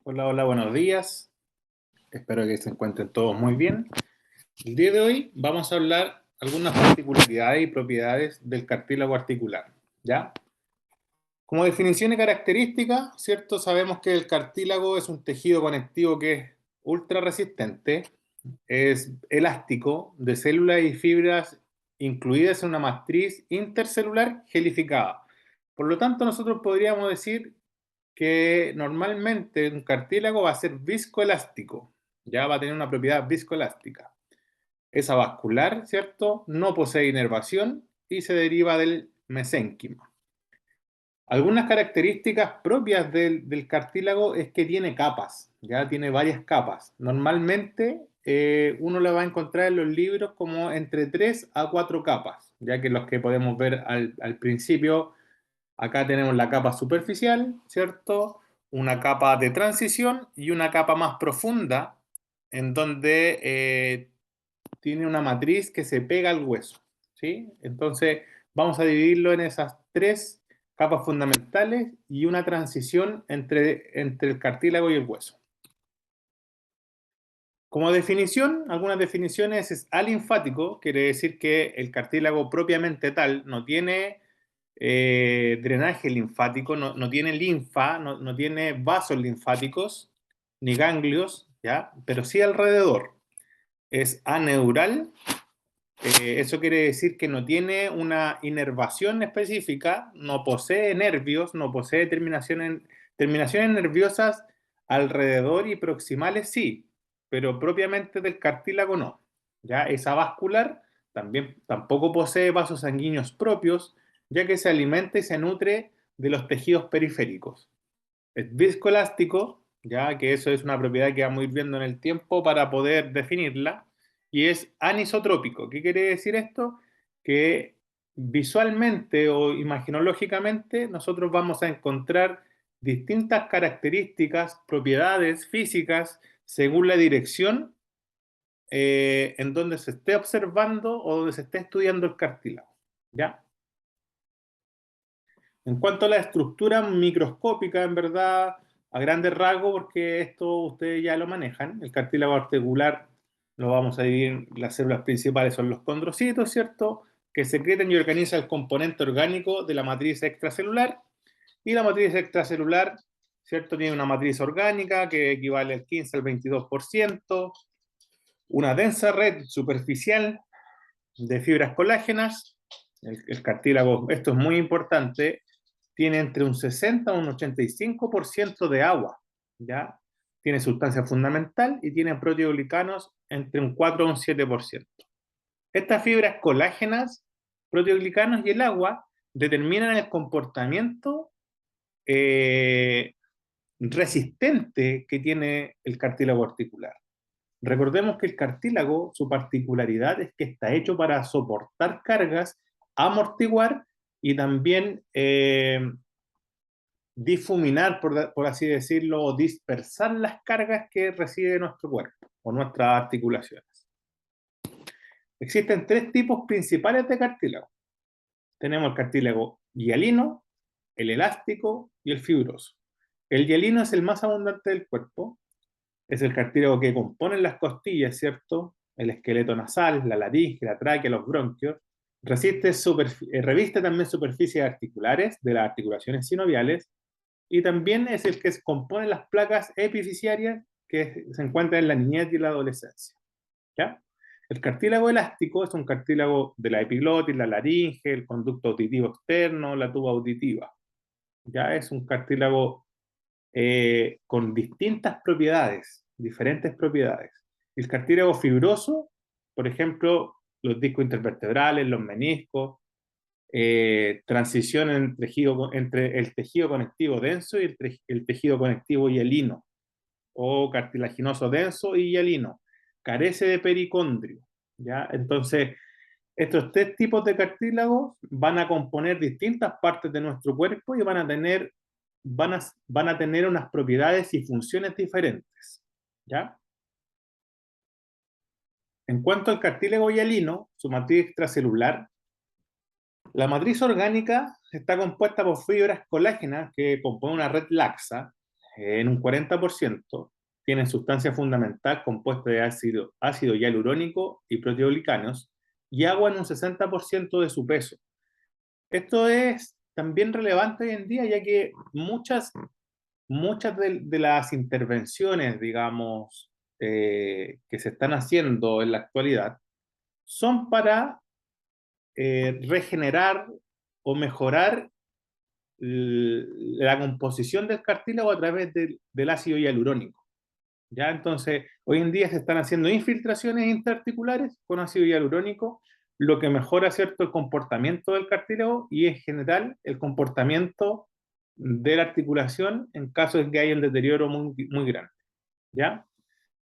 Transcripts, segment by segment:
Hola, hola, buenos días. Espero que se encuentren todos muy bien. El día de hoy vamos a hablar algunas particularidades y propiedades del cartílago articular, ¿ya? Como definición y característica, ¿cierto? Sabemos que el cartílago es un tejido conectivo que es ultra resistente, es elástico, de células y fibras incluidas en una matriz intercelular gelificada. Por lo tanto, nosotros podríamos decir que normalmente un cartílago va a ser viscoelástico, ya va a tener una propiedad viscoelástica. Es avascular, ¿cierto? No posee inervación y se deriva del mesénquima. Algunas características propias del cartílago es que tiene capas, ya tiene varias capas. Normalmente uno la va a encontrar en los libros como entre 3 a 4 capas, ya que los que podemos ver al principio. Acá tenemos la capa superficial, ¿cierto? Una capa de transición y una capa más profunda, en donde tiene una matriz que se pega al hueso, ¿sí? Entonces, vamos a dividirlo en esas tres capas fundamentales y una transición entre el cartílago y el hueso. Como definición, algunas definiciones es alinfático, quiere decir que el cartílago propiamente tal no tiene drenaje linfático, no tiene linfa, no tiene vasos linfáticos ni ganglios, ¿ya? Pero sí alrededor. Es aneural, eso quiere decir que no tiene una inervación específica, no posee nervios, no posee terminaciones nerviosas alrededor y proximales sí, pero propiamente del cartílago no. ¿Ya? Es avascular, también tampoco posee vasos sanguíneos propios, ya que se alimenta y se nutre de los tejidos periféricos. Es viscoelástico, ya que eso es una propiedad que vamos a ir viendo en el tiempo para poder definirla, y es anisotrópico. ¿Qué quiere decir esto? Que visualmente o imaginológicamente nosotros vamos a encontrar distintas características, propiedades físicas según la dirección en donde se esté observando o donde se esté estudiando el cartílago. ¿Ya? En cuanto a la estructura microscópica, en verdad, a grandes rasgos, porque esto ustedes ya lo manejan, el cartílago articular lo vamos a dividir, las células principales son los condrocitos, ¿cierto? Que secretan y organizan el componente orgánico de la matriz extracelular. Y la matriz extracelular, ¿cierto? Tiene una matriz orgánica que equivale al 15 al 22%, una densa red superficial de fibras colágenas. El cartílago, esto es muy importante, tiene entre un 60 y un 85% de agua, ¿ya? Tiene sustancia fundamental y tiene proteoglicanos entre un 4 y un 7%. Estas fibras colágenas, proteoglicanos y el agua determinan el comportamiento eh, resistente que tiene el cartílago articular. Recordemos que el cartílago, su particularidad es que está hecho para soportar cargas, amortiguar y también difuminar, por así decirlo, o dispersar las cargas que recibe nuestro cuerpo o nuestras articulaciones. Existen tres tipos principales de cartílago. Tenemos el cartílago hialino, el elástico y el fibroso. El hialino es el más abundante del cuerpo, es el cartílago que compone las costillas, ¿cierto? El esqueleto nasal, la laringe, la tráquea, los bronquios. Reviste también superficies articulares de las articulaciones sinoviales y también es el que compone las placas epifisiarias que se encuentran en la niñez y la adolescencia. ¿Ya? El cartílago elástico es un cartílago de la epiglotis, la laringe, el conducto auditivo externo, la tuba auditiva. Ya es un cartílago con distintas propiedades, diferentes propiedades. El cartílago fibroso, por ejemplo, los discos intervertebrales, los meniscos, transición entre el tejido conectivo denso y el tejido conectivo hialino, o cartilaginoso denso y hialino. Carece de pericondrio, ¿ya? Entonces, estos tres tipos de cartílagos van a componer distintas partes de nuestro cuerpo y van a tener unas propiedades y funciones diferentes, ¿ya? En cuanto al cartílago hialino, su matriz extracelular, la matriz orgánica está compuesta por fibras colágenas que componen una red laxa en un 40%, tienen sustancia fundamental compuesta de ácido hialurónico y proteoglicanos, y agua en un 60% de su peso. Esto es también relevante hoy en día, ya que muchas de las intervenciones, digamos, que se están haciendo en la actualidad, son para regenerar o mejorar la composición del cartílago a través del ácido hialurónico. ¿Ya? Entonces, hoy en día se están haciendo infiltraciones interarticulares con ácido hialurónico, lo que mejora, ¿cierto?, el comportamiento del cartílago y en general el comportamiento de la articulación en caso de que haya un deterioro muy, muy grande. ¿Ya?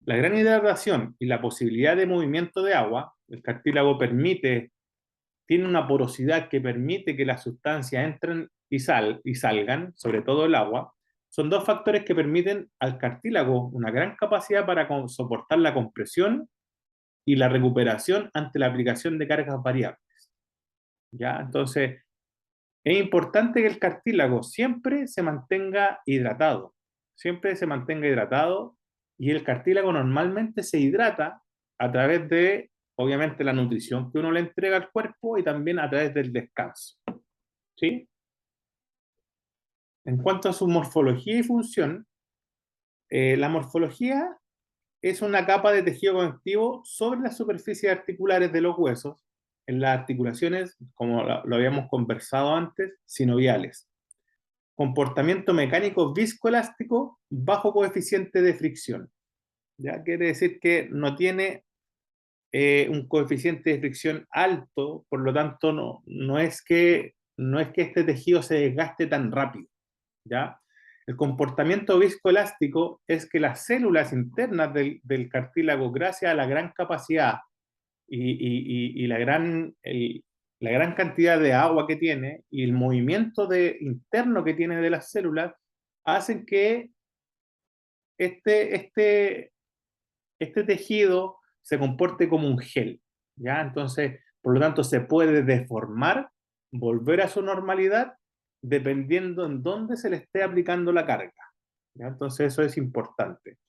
La gran hidratación y la posibilidad de movimiento de agua, el cartílago tiene una porosidad que permite que las sustancias entren y salgan, sobre todo el agua, son dos factores que permiten al cartílago una gran capacidad para soportar la compresión y la recuperación ante la aplicación de cargas variables. ¿Ya? Entonces, es importante que el cartílago siempre se mantenga hidratado, y el cartílago normalmente se hidrata a través de, obviamente, la nutrición que uno le entrega al cuerpo y también a través del descanso. ¿Sí? En cuanto a su morfología y función, la morfología es una capa de tejido conectivo sobre las superficies articulares de los huesos, en las articulaciones, como lo habíamos conversado antes, sinoviales. Comportamiento mecánico viscoelástico bajo coeficiente de fricción. ¿Ya? Quiere decir que no tiene un coeficiente de fricción alto, por lo tanto no es que este tejido se desgaste tan rápido. ¿Ya? El comportamiento viscoelástico es que las células internas del cartílago, gracias a la gran capacidad y la gran cantidad de agua que tiene y el movimiento interno que tiene de las células, hacen que este, este tejido se comporte como un gel. ¿Ya? Entonces, por lo tanto, se puede deformar, volver a su normalidad, dependiendo en dónde se le esté aplicando la carga. ¿Ya? Entonces, eso es importante.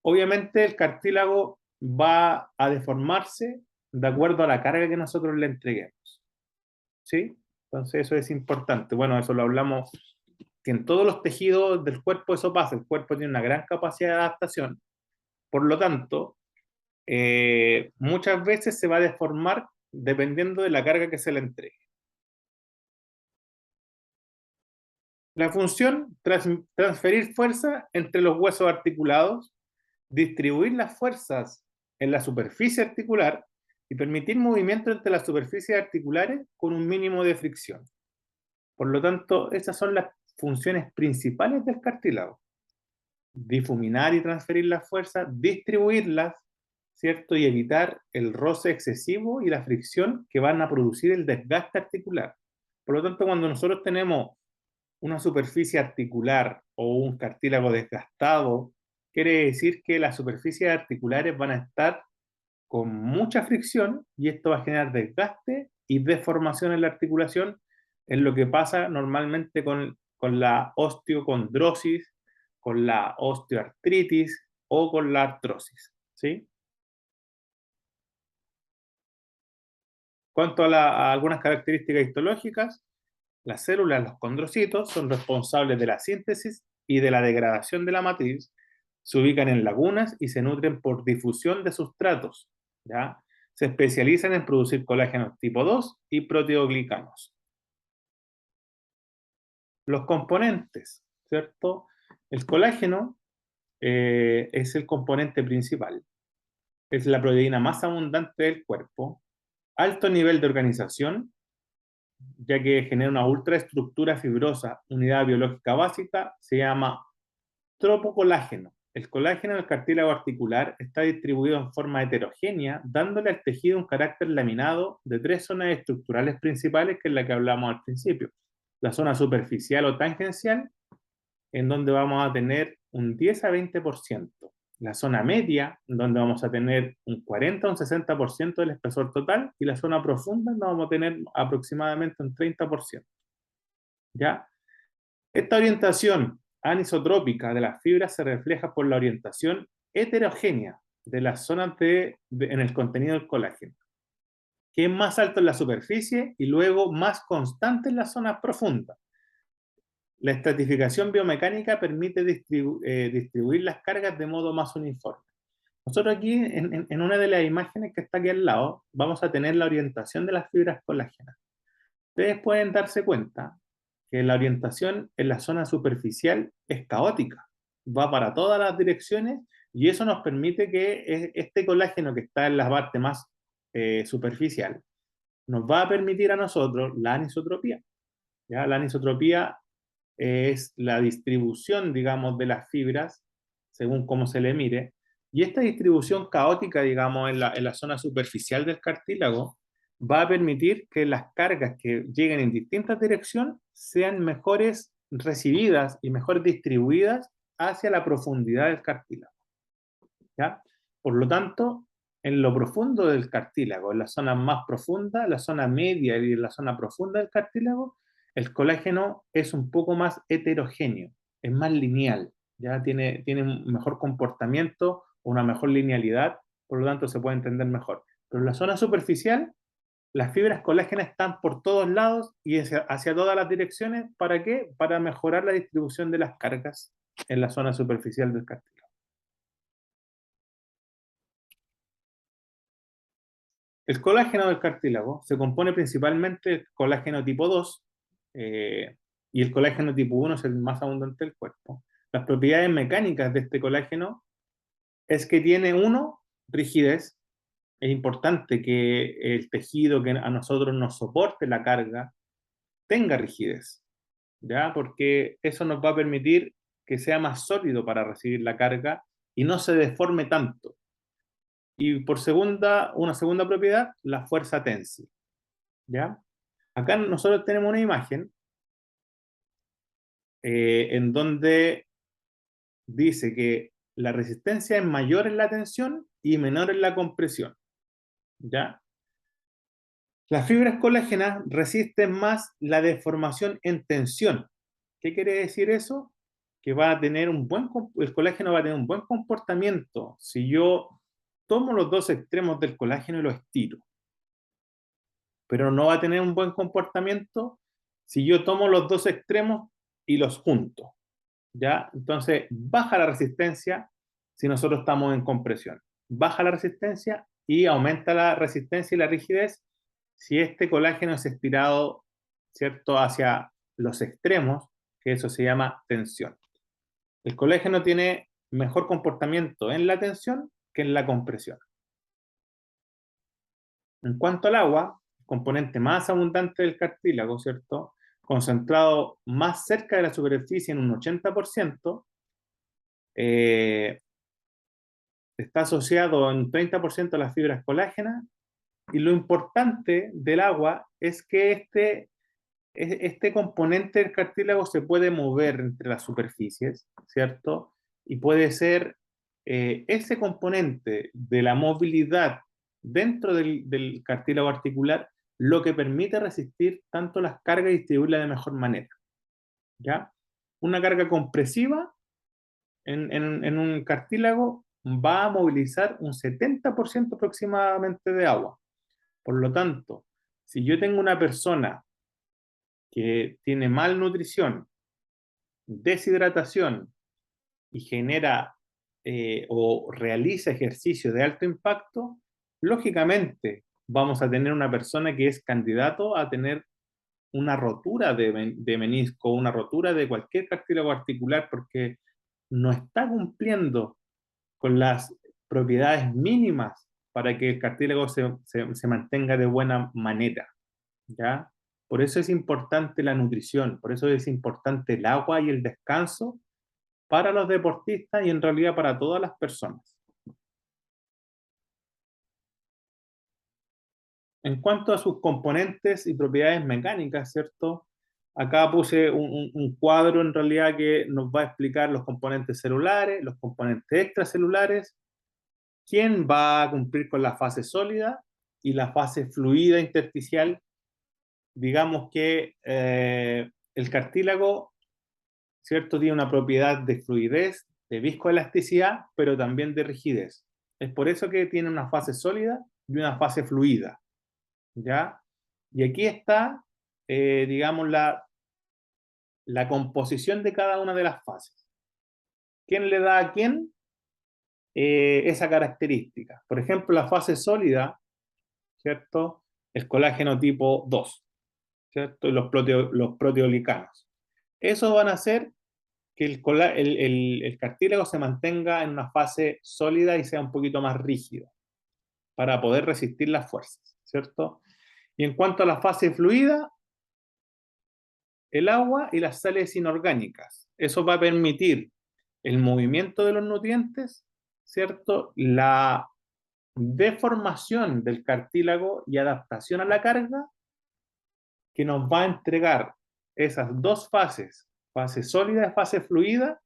Obviamente, el cartílago va a deformarse de acuerdo a la carga que nosotros le entreguemos. ¿Sí? Entonces, eso es importante. Bueno, eso lo hablamos, que en todos los tejidos del cuerpo eso pasa. El cuerpo tiene una gran capacidad de adaptación. Por lo tanto, muchas veces se va a deformar dependiendo de la carga que se le entregue. La función, transferir fuerza entre los huesos articulados, distribuir las fuerzas en la superficie articular y permitir movimiento entre las superficies articulares con un mínimo de fricción. Por lo tanto, esas son las funciones principales del cartílago. Difuminar y transferir las fuerzas, distribuirlas, ¿cierto? Y evitar el roce excesivo y la fricción que van a producir el desgaste articular. Por lo tanto, cuando nosotros tenemos una superficie articular o un cartílago desgastado, quiere decir que las superficies articulares van a estar con mucha fricción y esto va a generar desgaste y deformación en la articulación, en lo que pasa normalmente con la osteocondrosis, con la osteoartritis o con la artrosis. ¿Sí? Cuanto a algunas características histológicas, las células, los condrocitos, son responsables de la síntesis y de la degradación de la matriz, se ubican en lagunas y se nutren por difusión de sustratos. ¿Ya? Se especializan en producir colágenos tipo 2 y proteoglicanos. Los componentes, ¿cierto? El colágeno es el componente principal, es la proteína más abundante del cuerpo, alto nivel de organización, ya que genera una ultraestructura fibrosa, unidad biológica básica, se llama tropocolágeno. El colágeno del cartílago articular está distribuido en forma heterogénea, dándole al tejido un carácter laminado de tres zonas estructurales principales, que es la que hablamos al principio. La zona superficial o tangencial, en donde vamos a tener un 10 a 20%. La zona media, donde vamos a tener un 40 a un 60% del espesor total, y la zona profunda, donde vamos a tener aproximadamente un 30%. ¿Ya? Esta orientación anisotrópica de las fibras se refleja por la orientación heterogénea de las zonas en el contenido del colágeno, que es más alto en la superficie y luego más constante en las zonas profundas. La estratificación biomecánica permite distribuir las cargas de modo más uniforme. Nosotros aquí, en una de las imágenes que está aquí al lado, vamos a tener la orientación de las fibras colágenas. Ustedes pueden darse cuenta que la orientación en la zona superficial es caótica, va para todas las direcciones y eso nos permite que este colágeno que está en la parte más superficial nos va a permitir a nosotros la anisotropía. ¿Ya? La anisotropía es la distribución, digamos, de las fibras según cómo se le mire, y esta distribución caótica, digamos, en la zona superficial del cartílago va a permitir que las cargas que lleguen en distintas direcciones sean mejores recibidas y mejor distribuidas hacia la profundidad del cartílago. ¿Ya? Por lo tanto, en lo profundo del cartílago, en la zona más profunda, la zona media y la zona profunda del cartílago, el colágeno es un poco más heterogéneo, es más lineal, ya tiene un mejor comportamiento, una mejor linealidad, por lo tanto se puede entender mejor. Pero en la zona superficial, las fibras colágenas están por todos lados y hacia todas las direcciones. ¿Para qué? Para mejorar la distribución de las cargas en la zona superficial del cartílago. El colágeno del cartílago se compone principalmente del colágeno tipo 2 y el colágeno tipo 1 es el más abundante del cuerpo. Las propiedades mecánicas de este colágeno es que tiene, uno, rigidez. Es importante que el tejido que a nosotros nos soporte la carga tenga rigidez, ¿ya? Porque eso nos va a permitir que sea más sólido para recibir la carga y no se deforme tanto. Y por una segunda propiedad, la fuerza tensil, ¿ya? Acá nosotros tenemos una imagen en donde dice que la resistencia es mayor en la tensión y menor en la compresión, ¿ya? Las fibras colágenas resisten más la deformación en tensión. ¿Qué quiere decir eso? Que va a tener el colágeno va a tener un buen comportamiento si yo tomo los dos extremos del colágeno y lo estiro. Pero no va a tener un buen comportamiento si yo tomo los dos extremos y los junto. ¿Ya? Entonces, baja la resistencia si nosotros estamos en compresión. Baja la resistencia y aumenta la resistencia y la rigidez si este colágeno es estirado, ¿cierto?, hacia los extremos, que eso se llama tensión. El colágeno tiene mejor comportamiento en la tensión que en la compresión. En cuanto al agua, componente más abundante del cartílago, ¿cierto?, concentrado más cerca de la superficie en un 80%, está asociado en 30% a las fibras colágenas, y lo importante del agua es que este componente del cartílago se puede mover entre las superficies, ¿cierto? Y puede ser ese componente de la movilidad dentro del cartílago articular lo que permite resistir tanto las cargas y distribuirlas de mejor manera, ¿ya? Una carga compresiva en un cartílago va a movilizar un 70% aproximadamente de agua. Por lo tanto, si yo tengo una persona que tiene malnutrición, deshidratación y genera o realiza ejercicio de alto impacto, lógicamente vamos a tener una persona que es candidato a tener una rotura de menisco, una rotura de cualquier cartílago articular, porque no está cumpliendo con las propiedades mínimas para que el cartílago se mantenga de buena manera, ¿ya? Por eso es importante la nutrición, por eso es importante el agua y el descanso para los deportistas y en realidad para todas las personas. En cuanto a sus componentes y propiedades mecánicas, ¿cierto? Acá puse un cuadro en realidad que nos va a explicar los componentes celulares, los componentes extracelulares, quién va a cumplir con la fase sólida y la fase fluida intersticial. Digamos que el cartílago ¿cierto? Tiene una propiedad de fluidez, de viscoelasticidad, pero también de rigidez. Es por eso que tiene una fase sólida y una fase fluida, ¿ya? Y aquí está, digamos, la composición de cada una de las fases. ¿Quién le da a quién esa característica? Por ejemplo, la fase sólida, ¿cierto? El colágeno tipo 2, ¿cierto? Y los proteoglicanos. Eso van a hacer que el cartílago se mantenga en una fase sólida y sea un poquito más rígido para poder resistir las fuerzas, ¿cierto? Y en cuanto a la fase fluida, el agua y las sales inorgánicas. Eso va a permitir el movimiento de los nutrientes, ¿cierto? La deformación del cartílago y adaptación a la carga que nos va a entregar esas dos fases, fase sólida y fase fluida,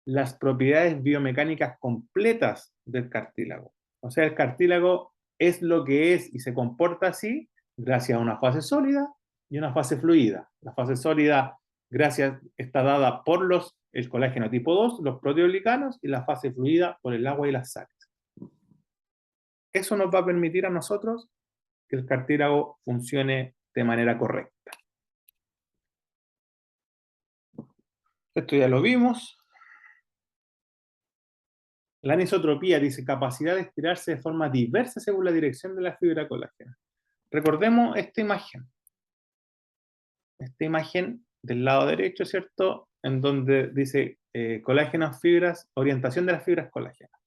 las propiedades biomecánicas completas del cartílago. O sea, el cartílago es lo que es y se comporta así gracias a una fase sólida y una fase fluida. La fase sólida, gracias, está dada por el colágeno tipo 2, los proteoglicanos, y la fase fluida por el agua y las sales. Eso nos va a permitir a nosotros que el cartílago funcione de manera correcta. Esto ya lo vimos. La anisotropía dice capacidad de estirarse de forma diversa según la dirección de la fibra colágena. Recordemos esta imagen. Esta imagen del lado derecho, ¿cierto? En donde dice colágeno, fibras, orientación de las fibras colágenas.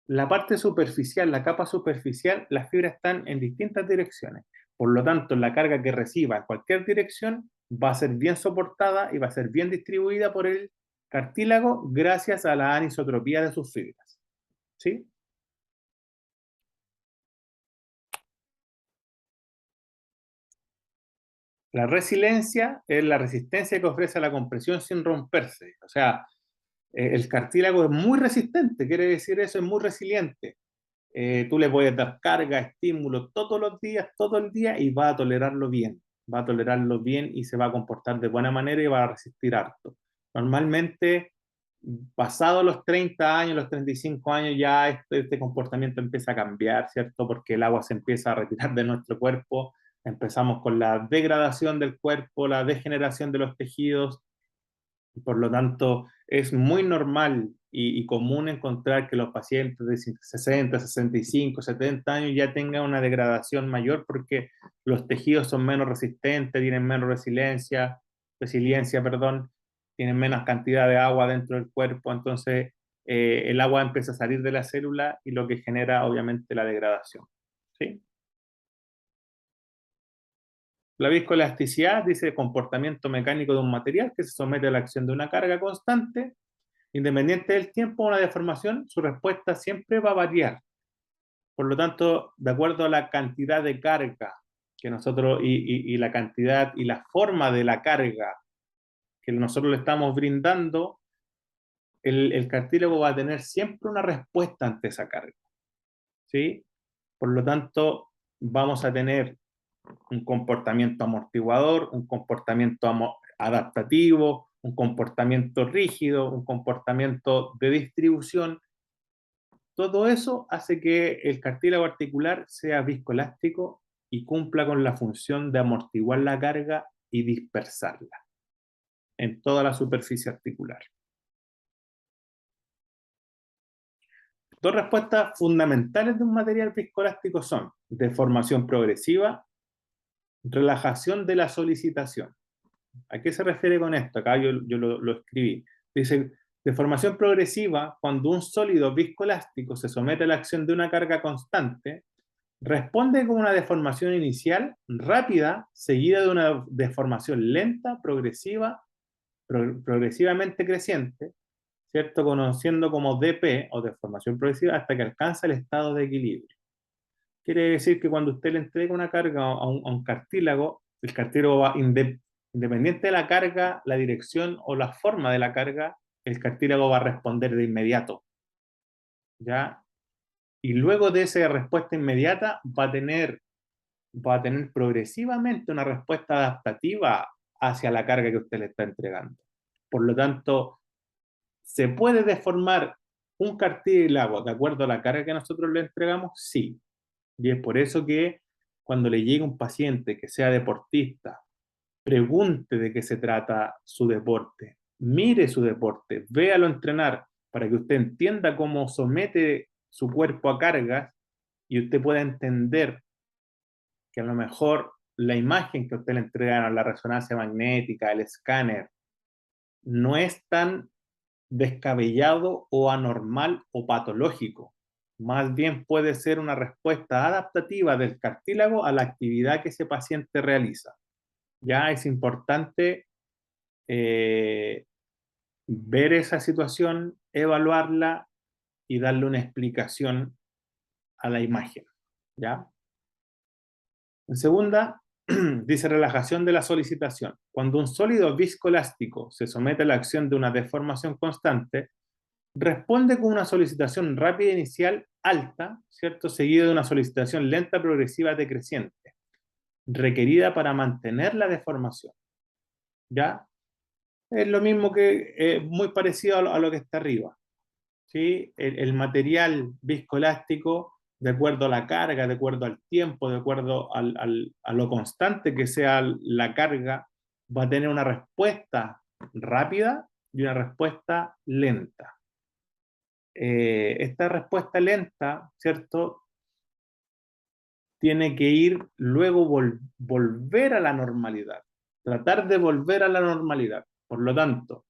La parte superficial, la capa superficial, las fibras están en distintas direcciones. Por lo tanto, la carga que reciba en cualquier dirección va a ser bien soportada y va a ser bien distribuida por el cartílago gracias a la anisotropía de sus fibras. ¿Sí? La resiliencia es la resistencia que ofrece a la compresión sin romperse. O sea, el cartílago es muy resistente, quiere decir eso, es muy resiliente. Tú le puedes dar carga, estímulo todos los días, todo el día, y va a tolerarlo bien. Va a tolerarlo bien y se va a comportar de buena manera y va a resistir harto. Normalmente, pasados los 30 años, los 35 años, ya este comportamiento empieza a cambiar, ¿cierto? Porque el agua se empieza a retirar de nuestro cuerpo, empezamos con la degradación del cuerpo, la degeneración de los tejidos, por lo tanto, es muy normal y común encontrar que los pacientes de 60, 65, 70 años ya tengan una degradación mayor porque los tejidos son menos resistentes, tienen menos resiliencia, perdón, tienen menos cantidad de agua dentro del cuerpo, entonces el agua empieza a salir de la célula y lo que genera obviamente la degradación. ¿Sí? La viscoelasticidad dice comportamiento mecánico de un material que se somete a la acción de una carga constante. Independiente del tiempo o una deformación, su respuesta siempre va a variar. Por lo tanto, de acuerdo a la cantidad de carga que nosotros y la cantidad y la forma de la carga que nosotros le estamos brindando, el cartílago va a tener siempre una respuesta ante esa carga. ¿Sí? Por lo tanto, vamos a tener un comportamiento amortiguador, un comportamiento adaptativo, un comportamiento rígido, un comportamiento de distribución. Todo eso hace que el cartílago articular sea viscoelástico y cumpla con la función de amortiguar la carga y dispersarla en toda la superficie articular. Dos respuestas fundamentales de un material viscoelástico son deformación progresiva, relajación de la solicitación. ¿A qué se refiere con esto? Acá yo lo escribí. Dice, deformación progresiva, cuando un sólido viscoelástico se somete a la acción de una carga constante, responde con una deformación inicial rápida, seguida de una deformación lenta, progresiva, progresivamente creciente, ¿cierto? Conociendo como DP o deformación progresiva hasta que alcanza el estado de equilibrio. Quiere decir que cuando usted le entrega una carga a un cartílago, el cartílago va, independiente de la carga, la dirección o la forma de la carga, el cartílago va a responder de inmediato. ¿Ya? Y luego de esa respuesta inmediata va a tener progresivamente una respuesta adaptativa hacia la carga que usted le está entregando. Por lo tanto, ¿se puede deformar un cartílago de acuerdo a la carga que nosotros le entregamos? Sí. Y es por eso que cuando le llega un paciente que sea deportista, pregunte de qué se trata su deporte, mire su deporte, véalo entrenar para que usted entienda cómo somete su cuerpo a cargas y usted pueda entender que a lo mejor la imagen que usted le entregaron, la resonancia magnética, el escáner, no es tan descabellado o anormal o patológico. Más bien puede ser una respuesta adaptativa del cartílago a la actividad que ese paciente realiza. Ya es importante ver esa situación, evaluarla y darle una explicación a la imagen. ¿Ya? En segunda, dice relajación de la solicitación. Cuando un sólido viscoelástico se somete a la acción de una deformación constante, responde con una solicitación rápida inicial alta, ¿cierto? Seguida de una solicitación lenta progresiva decreciente, requerida para mantener la deformación. ¿Ya? Es lo mismo que, muy parecido a lo que está arriba. ¿Sí? El material viscoelástico, de acuerdo a la carga, de acuerdo al tiempo, de acuerdo a lo constante que sea la carga, va a tener una respuesta rápida y una respuesta lenta. Esta respuesta lenta, ¿cierto? Tiene que ir luego volver a la normalidad, tratar de volver a la normalidad. Por lo tanto,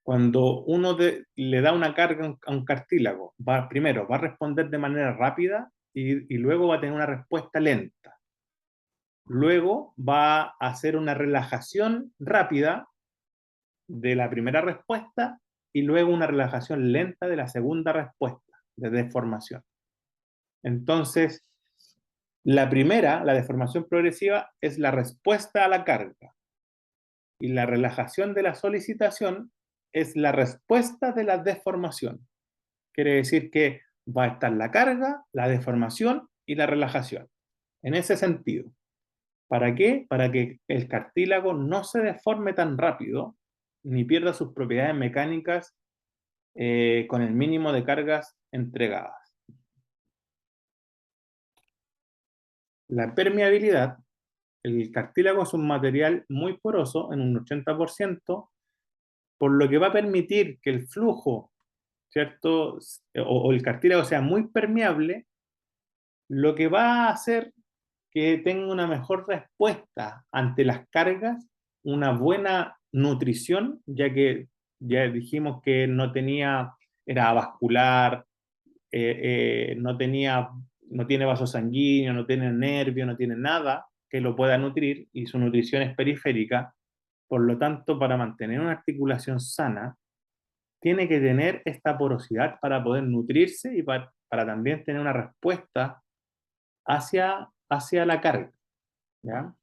cuando uno le da una carga a un cartílago, primero va a responder de manera rápida y luego va a tener una respuesta lenta. Luego va a hacer una relajación rápida de la primera respuesta y luego una relajación lenta de la segunda respuesta de deformación. Entonces, la primera, la deformación progresiva, es la respuesta a la carga y la relajación de la solicitación es la respuesta de la deformación. Quiere decir que va a estar la carga, la deformación y la relajación. En ese sentido. ¿Para qué? Para que el cartílago no se deforme tan rápido ni pierda sus propiedades mecánicas con el mínimo de cargas entregadas. La permeabilidad. El cartílago es un material muy poroso, en un 80%, por lo que va a permitir que el flujo, ¿cierto? O el cartílago sea muy permeable, lo que va a hacer que tenga una mejor respuesta ante las cargas, una buena nutrición, ya que ya dijimos que no tenía, era vascular, no tiene vaso sanguíneo, no tiene nervio, no tiene nada que lo pueda nutrir y su nutrición es periférica. Por lo tanto, para mantener una articulación sana, tiene que tener esta porosidad para poder nutrirse y para también tener una respuesta hacia la carga. ¿Ya?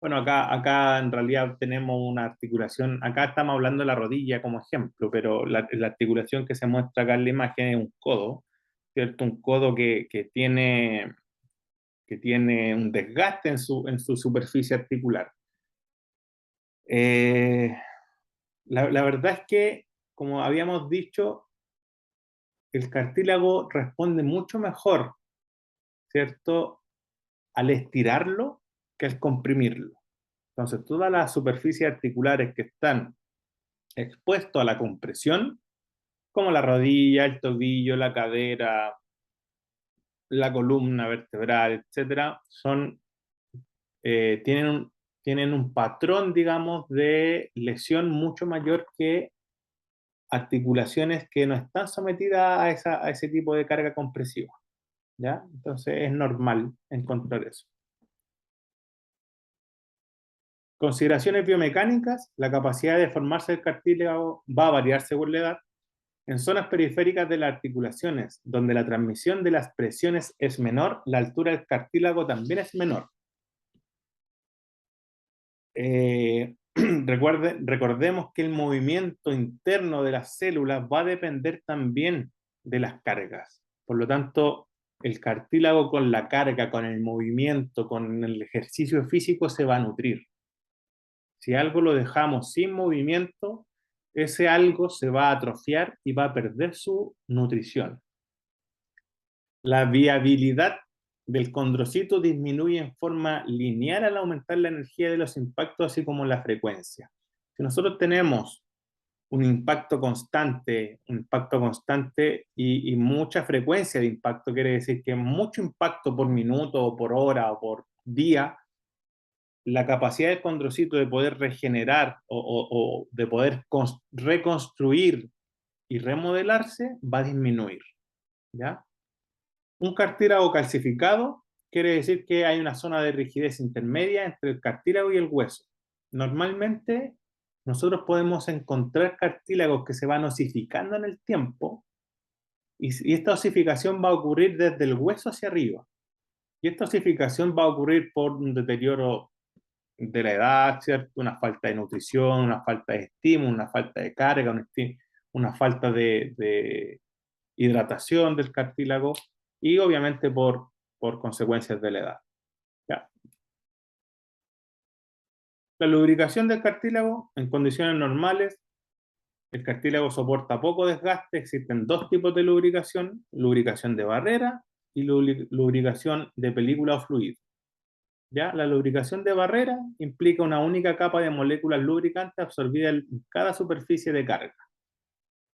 Bueno, acá en realidad tenemos una articulación, acá estamos hablando de la rodilla como ejemplo, pero la articulación que se muestra acá en la imagen es un codo, ¿cierto? Un codo que tiene un desgaste en su superficie articular. Eh, la verdad es que, como habíamos dicho, el cartílago responde mucho mejor, ¿cierto? Al estirarlo que al comprimirlo. Entonces, todas las superficies articulares que están expuestas a la compresión, como la rodilla, el tobillo, la cadera, la columna vertebral, etcétera, tienen un patrón, digamos, de lesión mucho mayor que articulaciones que no están sometidas a ese tipo de carga compresiva. ¿Ya? Entonces es normal encontrar eso. Consideraciones biomecánicas, la capacidad de formarse del cartílago va a variar según la edad. En zonas periféricas de las articulaciones, donde la transmisión de las presiones es menor, la altura del cartílago también es menor. Recordemos que el movimiento interno de las células va a depender también de las cargas. Por lo tanto, el cartílago con la carga, con el movimiento, con el ejercicio físico se va a nutrir. Si algo lo dejamos sin movimiento, ese algo se va a atrofiar y va a perder su nutrición. La viabilidad del condrocito disminuye en forma lineal al aumentar la energía de los impactos, así como la frecuencia. Si nosotros tenemos un impacto constante y mucha frecuencia de impacto, quiere decir que mucho impacto por minuto o por hora o por día, la capacidad del condrocito de poder regenerar o de poder reconstruir y remodelarse va a disminuir, ¿ya? Un cartílago calcificado quiere decir que hay una zona de rigidez intermedia entre el cartílago y el hueso. Normalmente nosotros podemos encontrar cartílagos que se van osificando en el tiempo y esta osificación va a ocurrir desde el hueso hacia arriba. Y esta osificación va a ocurrir por un deterioro de la edad, ¿cierto? Una falta de nutrición, una falta de estímulo, una falta de carga, una falta de hidratación del cartílago y obviamente por consecuencias de la edad. ¿Ya? La lubricación del cartílago en condiciones normales, el cartílago soporta poco desgaste, existen dos tipos de lubricación de barrera y lubricación de película o fluido. ¿Ya? La lubricación de barrera implica una única capa de moléculas lubricantes absorbida en cada superficie de carga.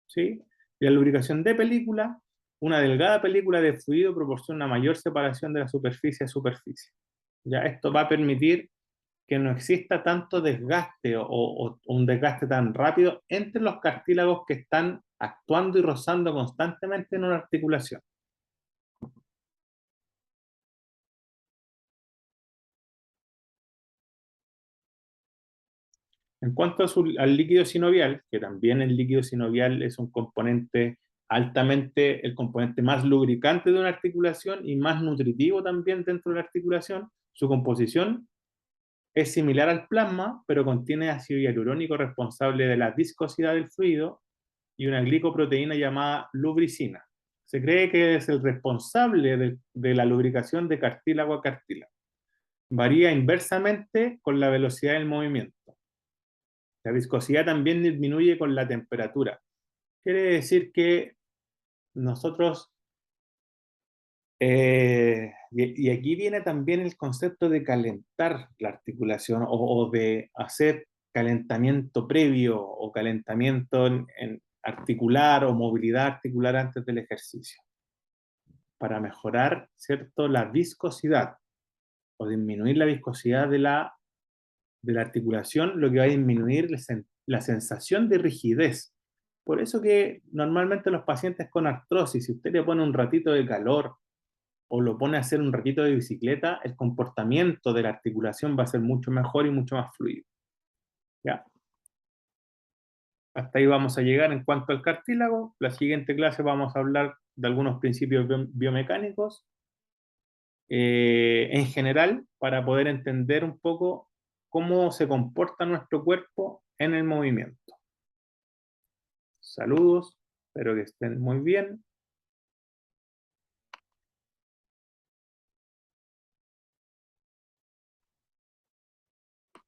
¿Sí? Y la lubricación de película, una delgada película de fluido proporciona una mayor separación de la superficie a superficie. ¿Ya? Esto va a permitir que no exista tanto desgaste o un desgaste tan rápido entre los cartílagos que están actuando y rozando constantemente en una articulación. En cuanto al líquido sinovial, que también el líquido sinovial es un componente altamente, el componente más lubricante de una articulación y más nutritivo también dentro de la articulación, su composición es similar al plasma, pero contiene ácido hialurónico responsable de la viscosidad del fluido y una glicoproteína llamada lubricina. Se cree que es el responsable de la lubricación de cartílago a cartílago. Varía inversamente con la velocidad del movimiento. La viscosidad también disminuye con la temperatura. Quiere decir que nosotros, y aquí viene también el concepto de calentar la articulación o de hacer calentamiento previo o calentamiento en articular o movilidad articular antes del ejercicio, para mejorar, ¿cierto?, la viscosidad o disminuir la viscosidad de la articulación, lo que va a disminuir la sensación de rigidez. Por eso que normalmente los pacientes con artrosis, si usted le pone un ratito de calor o lo pone a hacer un ratito de bicicleta, el comportamiento de la articulación va a ser mucho mejor y mucho más fluido. ¿Ya? Hasta ahí vamos a llegar en cuanto al cartílago. La siguiente clase vamos a hablar de algunos principios biomecánicos en general para poder entender un poco cómo se comporta nuestro cuerpo en el movimiento. Saludos, espero que estén muy bien.